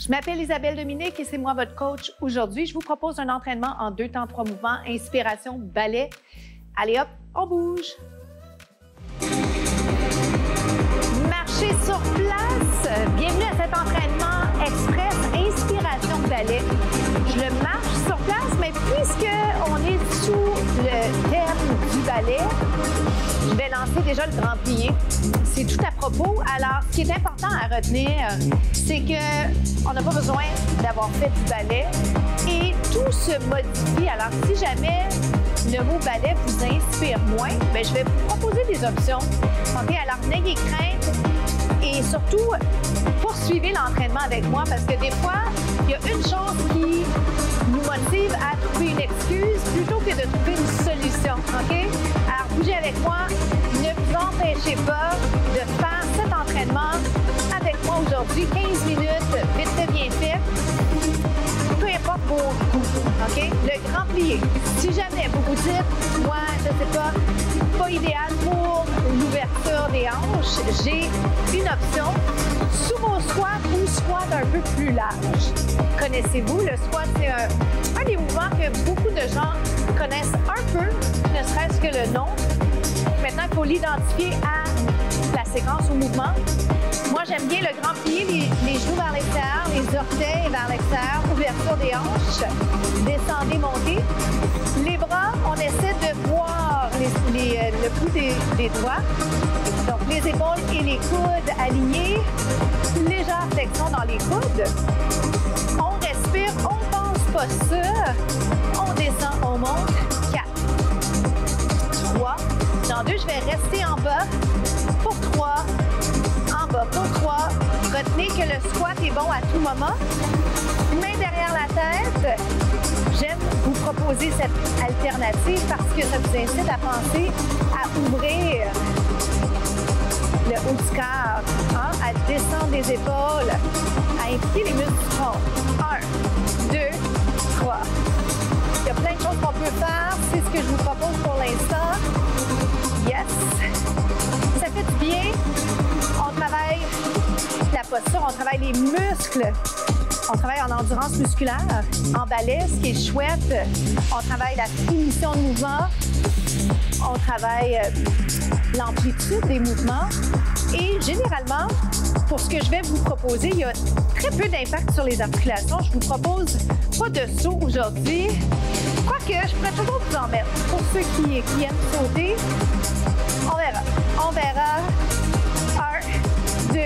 Je m'appelle Isabelle Dominique et c'est moi votre coach aujourd'hui. Je vous propose un entraînement en 2 temps 3 mouvements, inspiration, ballet. Allez hop, on bouge. Marchez sur place. Bienvenue à cet entraînement express, inspiration, ballet. Je le marche sur place, mais puisqu'on est sous le thème du ballet, je vais lancer déjà le grand plié. C'est tout à propos. Alors, ce qui est important à retenir, c'est qu'on n'a pas besoin d'avoir fait du ballet et tout se modifie. Alors, si jamais le mot ballet vous inspire moins, bien, je vais vous proposer des options. OK? Alors, n'ayez crainte et surtout, poursuivez l'entraînement avec moi parce que des fois, il y a une chose qui nous motive à trouver une excuse plutôt que de trouver une solution. OK? Alors, bougez avec moi. Ne vous empêchez pas de faire cet entraînement avec moi aujourd'hui. 15 minutes, vite fait, bien fait. Peu importe vos goûts, OK? Le grand plié. Si jamais vous vous dites, moi, je ne sais pas idéal pour l'ouverture des hanches, j'ai une option. Sous vos squats ou squat un peu plus large. Connaissez-vous, le squat, c'est un des mouvements que beaucoup de gens connaissent un peu, ne serait-ce que le nom. Maintenant, il faut l'identifier à la séquence au mouvement. Moi, j'aime bien le grand plié, les genoux vers l'extérieur, les orteils vers l'extérieur, ouverture des hanches, descendez, montez. Les bras, on essaie de voir le bout des doigts. Donc, les épaules et les coudes alignés. Légère flexion dans les coudes. On respire, on pense pas ça. On descend, on monte. 4, 3. Dans 2, je vais rester en bas. Pour 3. En bas pour 3. Retenez que le squat est bon à tout moment. Main derrière la tête. J'aime vous proposer cette alternative parce que ça vous incite à penser à ouvrir le haut du corps, hein, à descendre les épaules, à impliquer les muscles du front. 1, 2, 3. Il y a plein de choses qu'on peut faire. C'est ce que je vous propose pour l'instant. Yes! Ça fait du bien. On travaille la posture, on travaille les muscles. On travaille en endurance musculaire, en ballet, ce qui est chouette. On travaille la finition de mouvement. On travaille l'amplitude des mouvements. Et généralement, pour ce que je vais vous proposer, il y a très peu d'impact sur les articulations. Je vous propose pas de saut aujourd'hui. Quoique, je pourrais toujours vous en mettre. Pour ceux qui aiment sauter, on verra. On verra. 1, 2,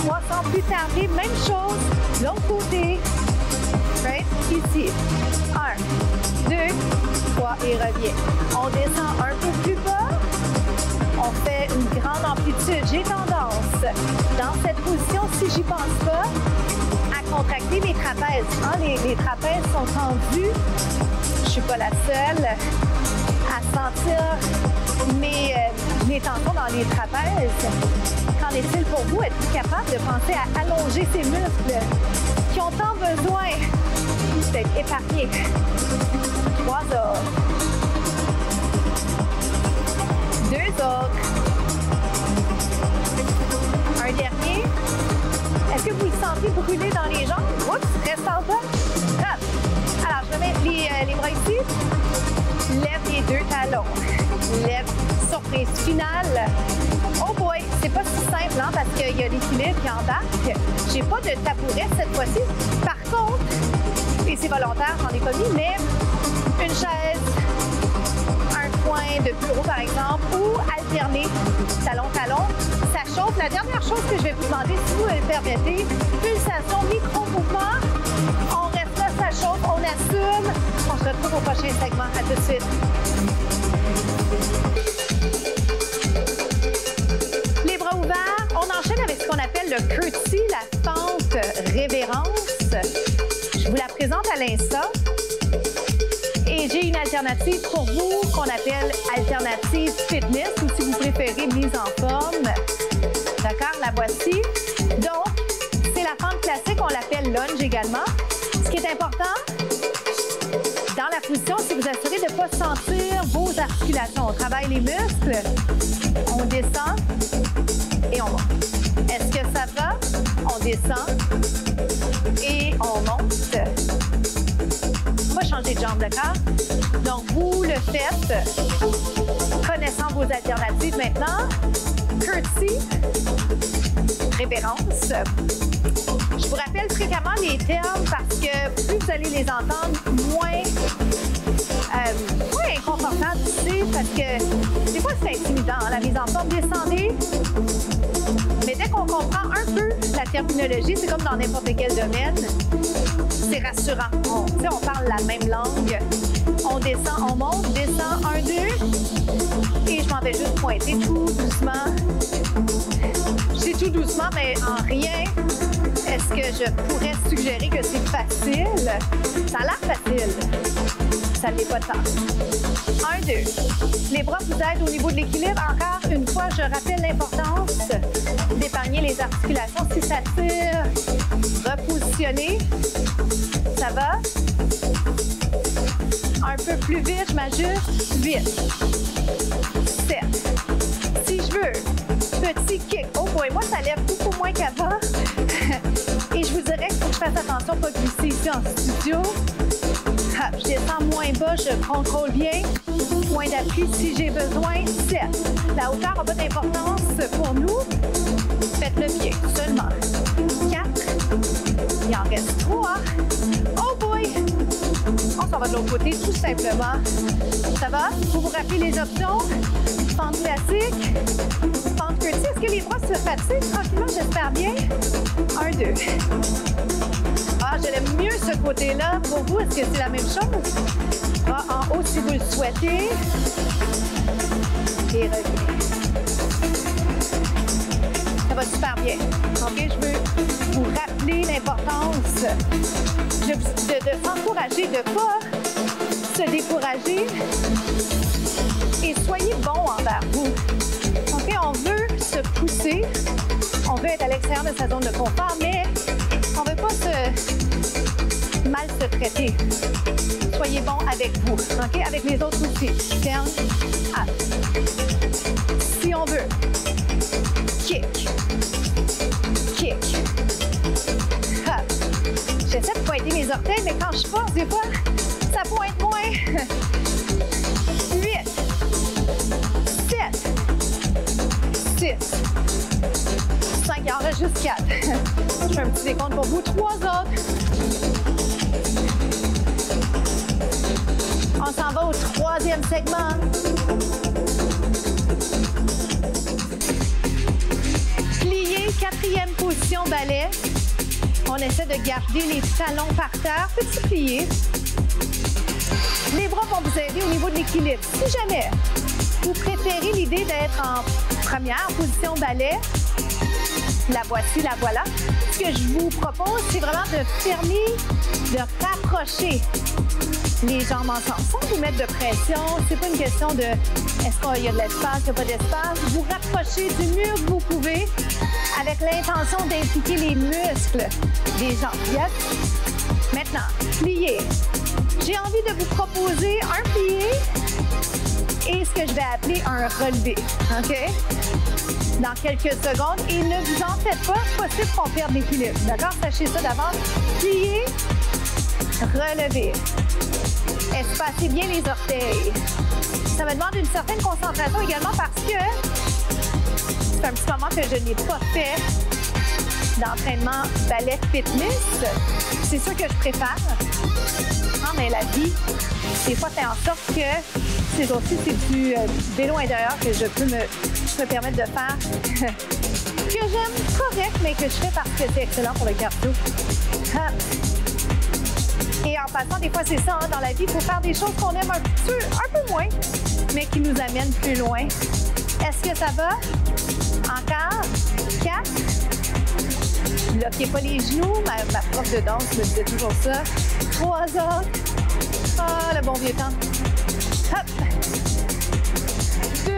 3, sans plus tarder. Même chose, l'autre côté. Right? Ici. 1, 2, 3 et revient. On descend un peu plus bas. On fait une grande amplitude. J'ai tendance, dans cette position, si j'y pense pas, à contracter mes trapèzes. Hein? Les trapèzes sont tendus. Je suis pas la seule à sentir mes tensions dans les trapèzes. Qu'en est-il pour vous? Êtes-vous capable de penser à allonger ces muscles qui ont tant besoin d'être épargnés? 3 autres. 2 autres. Un dernier. Est-ce que vous le sentez brûler dans les jambes? Oups, reste en bas. Hop. Alors, je vais mettre les bras ici. Lève les 2 talons. Lève, surprise finale. Oh boy, c'est pas si simple, hein, parce qu'il y a l'équilibre qui embarque. J'ai pas de tabouret cette fois-ci. Par contre, et c'est volontaire, j'en ai pas mis, mais une chaise, un coin de bureau par exemple, ou alterner talon-talon. Ça chauffe. La dernière chose que je vais vous demander, si vous le permettez, pulsation, micro-mouvement. On reste là, ça chauffe, on assume. On se retrouve au prochain segment. À tout de suite. Les bras ouverts, on enchaîne avec ce qu'on appelle le curtsy, la fente révérence. Je vous la présente à l'instant. Et j'ai une alternative pour vous qu'on appelle alternative fitness ou si vous préférez mise en forme. D'accord? La voici. Donc, c'est la fente classique, on l'appelle lunge également. Ce qui est important, dans la position, c'est vous assurer de ne pas sentir vos articulations. On travaille les muscles, on descend et on monte. Est-ce que ça va? On descend Et on monte. On va changer de jambe, d'accord? Donc, vous le faites, connaissant vos alternatives maintenant. Curtsy, révérence. Je vous rappelle fréquemment les termes parce que plus vous allez les entendre, moins inconfortable c'est parce que des fois c'est intimidant. La mise en forme, descendez. Mais dès qu'on comprend un peu la terminologie, c'est comme dans n'importe quel domaine, c'est rassurant. On parle la même langue. On descend, on monte, descend, 1, 2. Et je m'en vais juste pointer tout doucement. Je dis tout doucement, mais en rien. Est-ce que je pourrais suggérer que c'est facile? Ça a l'air facile. Ça ne l'est pas tant. 1, 2. Les bras vous aident au niveau de l'équilibre. Encore une fois, je rappelle l'importance d'épargner les articulations. Si ça tire, repositionnez. Ça va? Un peu plus vite, je m'ajuste. 8. 7. Si je veux, petit kick. Oh boy, moi, ça lève beaucoup moins qu'avant. Et je vous dirais qu'il faut que je fasse attention, pas glisser ici en studio. Hop, je descends moins bas, je contrôle bien. Point d'appui si j'ai besoin. 7. La hauteur n'a pas d'importance pour nous. Faites-le bien, seulement. 4. Il en reste 3. Oh boy! On s'en va de l'autre côté, tout simplement. Ça va? Vous vous rappelez les options? Fente classique, fente curtsy. Est-ce que les bras se fatiguent tranquillement? J'espère bien. 1, 2. Ah, je l'aime mieux ce côté-là. Pour vous, est-ce que c'est la même chose? Bras en haut si vous le souhaitez. Et revenez. Ça va super bien. OK? Je veux vous rappeler l'importance de s'encourager, de ne pas se décourager. Et soyez bon envers vous. OK? On veut se pousser. On veut être à l'extérieur de sa zone de confort, mais on ne veut pas mal se traiter. Soyez bon avec vous. OK? Avec les autres aussi. Ferme. Up. Si on veut. Kick. Kick. Hop. J'essaie de pointer mes orteils, mais quand je force, des fois, ça pointe moins. 8. 7. 6. 5. Il en reste juste 4. Je fais un petit décompte pour vous. 3 autres. On s'en va au 3e segment. Plié, 4e position balai. On essaie de garder les talons par terre. Petit plié. Les bras vont vous aider au niveau de l'équilibre. Si jamais vous préférez l'idée d'être en première position balai, la voici, la voilà. Ce que je vous propose, c'est vraiment de fermer, de rapprocher les jambes ensemble, sans vous mettre de pression. C'est pas une question de est-ce qu'il y a de l'espace, il n'y a pas d'espace. Vous rapprochez du mieux que vous pouvez avec l'intention d'impliquer les muscles des jambes. Yes? Maintenant, plié. J'ai envie de vous proposer un plié et ce que je vais appeler un relevé. OK? Dans quelques secondes. Et ne vous en faites pas, possible qu'on perde l'équilibre. D'accord? Sachez ça d'abord. Plier, relever. Espacez bien les orteils. Ça me demande une certaine concentration également parce que c'est un petit moment que je n'ai pas fait d'entraînement ballet fitness. C'est sûr que je préfère. Non, mais la vie, des fois, fait en sorte que ces jours-ci, c'est du vélo intérieur que je peux me permettre de faire. Que j'aime correct, mais que je fais parce que c'est excellent pour le cardio. Et en passant, des fois, c'est ça, hein, dans la vie, il faut faire des choses qu'on aime un peu moins, mais qui nous amènent plus loin. Est-ce que ça va? Encore. 4. Bloquez pas les genoux. Ma prof de danse me disait toujours ça. 3 autres. Ah, le bon vieux temps. Hop. 2.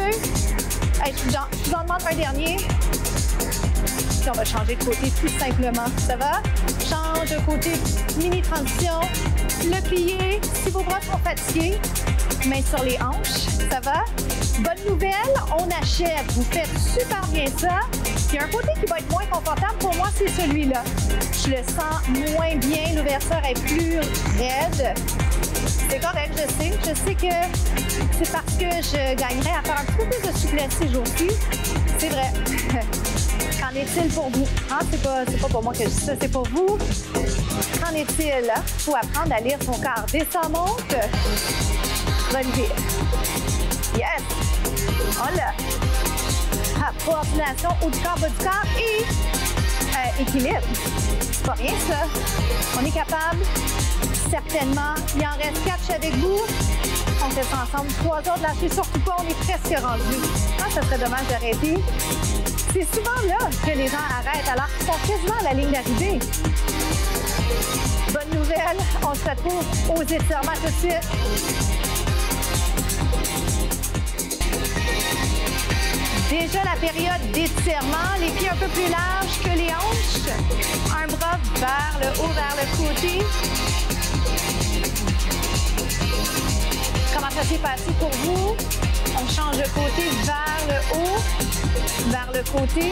Hey, je vous en demande un dernier. Puis on va changer de côté tout simplement. Ça va? Change de côté. Mini transition. Le plié. Si vos bras sont fatigués, main sur les hanches. Ça va? Bonne nouvelle, on achève. Vous faites super bien ça. Il y a un côté qui va être moins confortable pour moi, c'est celui-là. Je le sens moins bien, l'ouverture est plus raide. C'est correct, je sais que c'est parce que je gagnerais à faire un petit peu plus de souplesse ces jours-ci. C'est vrai. Qu'en est-il pour vous? Hein? C'est pas pour moi que je dis ça, c'est pour vous. Qu'en est-il? Il faut apprendre à lire son corps. Descend, monte. Relevé. Yes! On l'a. Coordination, haut du corps, bas du corps et équilibre. C'est pas rien, ça. On est capable. Certainement. Il en reste 4, je suis avec vous. On fait ça ensemble. 3 autres, lâchez surtout pas, on est presque rendu. Ah, ça serait dommage d'arrêter. C'est souvent là que les gens arrêtent alors qu'ils sont quasiment à la ligne d'arrivée. Bonne nouvelle, on se retrouve aux étirements tout de suite. Déjà la période d'étirement, les pieds un peu plus larges que les hanches. Un bras vers le haut, vers le côté. Comment ça s'est passé pour vous? On change de côté vers le haut, vers le côté.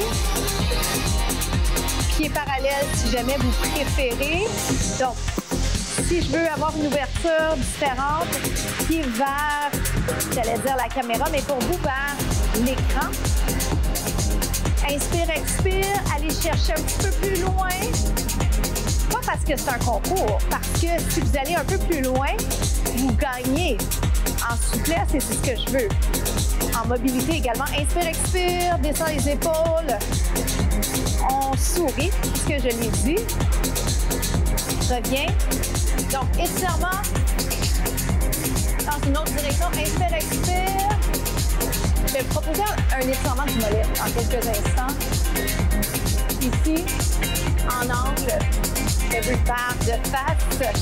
Pieds parallèles si jamais vous préférez. Donc, si je veux avoir une ouverture différente, pieds vers, j'allais dire la caméra, mais pour vous, vers l'écran. Inspire, expire, allez chercher un petit peu plus loin. Pas parce que c'est un concours, parce que si vous allez un peu plus loin, vous gagnez en souplesse et c'est ce que je veux. En mobilité également. Inspire, expire, descend les épaules. On sourit, ce que je l'ai dit. Reviens. Donc, étirement dans une autre direction. Inspire, expire. Je vais vous proposer un étirement du mollet en quelques instants. Ici, en angle, je vais vous faire de face.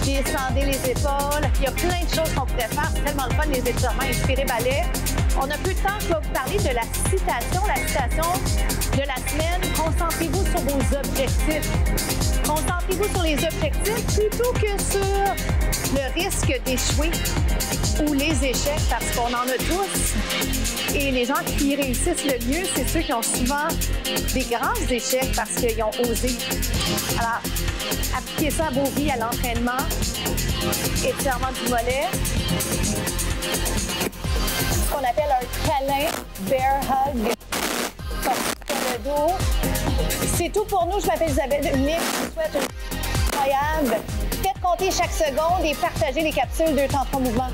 Descendez les épaules. Il y a plein de choses qu'on pourrait faire. C'est tellement le fun, les étirements. Inspirez, balai. On a peu de temps. Je vais vous parler de la citation de la semaine. Concentrez-vous sur vos objectifs. Concentrez-vous sur les objectifs plutôt que sur le risque d'échouer ou les échecs, parce qu'on en a tous. Et les gens qui réussissent le mieux, c'est ceux qui ont souvent des grands échecs parce qu'ils ont osé. Alors, appliquez ça à vos vies, à l'entraînement. Étirement du mollet. Ce qu'on appelle un câlin, bear hug. Sur le dos. C'est tout pour nous. Je m'appelle Isabelle Unique. Je vous souhaite une incroyable. Faites compter chaque seconde et partagez les capsules 2 temps 3 mouvements.